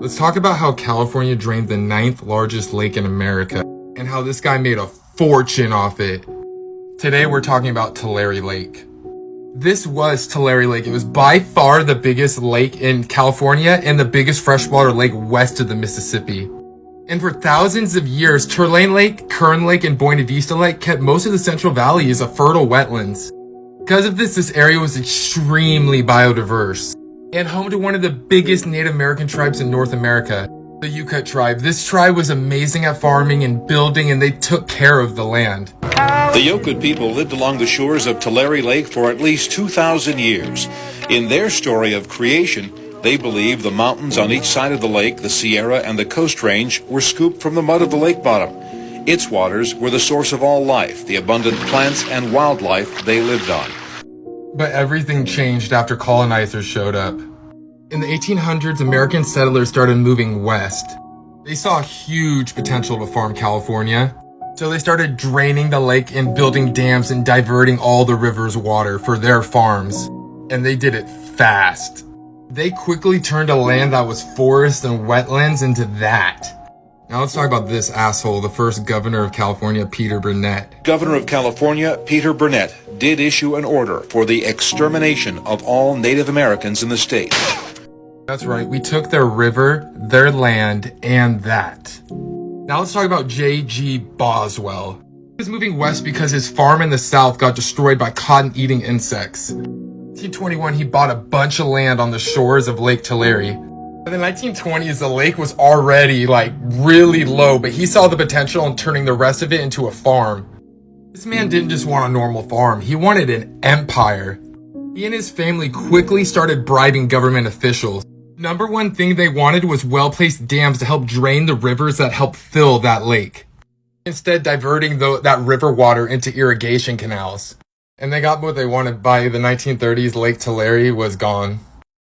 Let's talk about how California drained the 9th largest lake in America and how this guy made a fortune off it. Today we're talking about Tulare Lake. This was Tulare Lake. It was by far the biggest lake in California and the biggest freshwater lake west of the Mississippi. And for thousands of years, Tulare Lake, Kern Lake, and Buena Vista Lake kept most of the Central Valley as a fertile wetlands. Because of this area was extremely biodiverse and home to one of the biggest Native American tribes in North America, the Yukut tribe. This tribe was amazing at farming and building, and they took care of the land. The Yokut people lived along the shores of Tulare Lake for at least 2,000 years. In their story of creation, they believe the mountains on each side of the lake, the Sierra and the Coast Range, were scooped from the mud of the lake bottom. Its waters were the source of all life, the abundant plants and wildlife they lived on. But everything changed after colonizers showed up. In the 1800s, American settlers started moving west. They saw huge potential to farm California, so they started draining the lake and building dams and diverting all the river's water for their farms. And they did it fast. They quickly turned a land that was forest and wetlands into that. Now let's talk about this asshole, the first governor of California, Peter Burnett. Governor of California, Peter Burnett, did issue an order for the extermination of all Native Americans in the state. That's right, we took their river, their land, and that. Now let's talk about J.G. Boswell. He was moving west because his farm in the south got destroyed by cotton-eating insects. In 1921, he bought a bunch of land on the shores of Lake Tulare. In the 1920s, the lake was already really low, but he saw the potential in turning the rest of it into a farm. This man didn't just want a normal farm, he wanted an empire. He and his family quickly started bribing government officials. Number one thing they wanted was well-placed dams to help drain the rivers that help fill that lake, instead diverting that river water into irrigation canals. And they got what they wanted. By the 1930s, Lake Tulare was gone.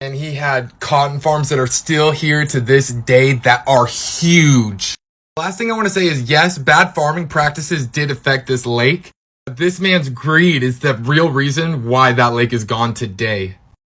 And he had cotton farms that are still here to this day that are huge. The last thing I want to say is, yes, bad farming practices did affect this lake, but this man's greed is the real reason why that lake is gone today.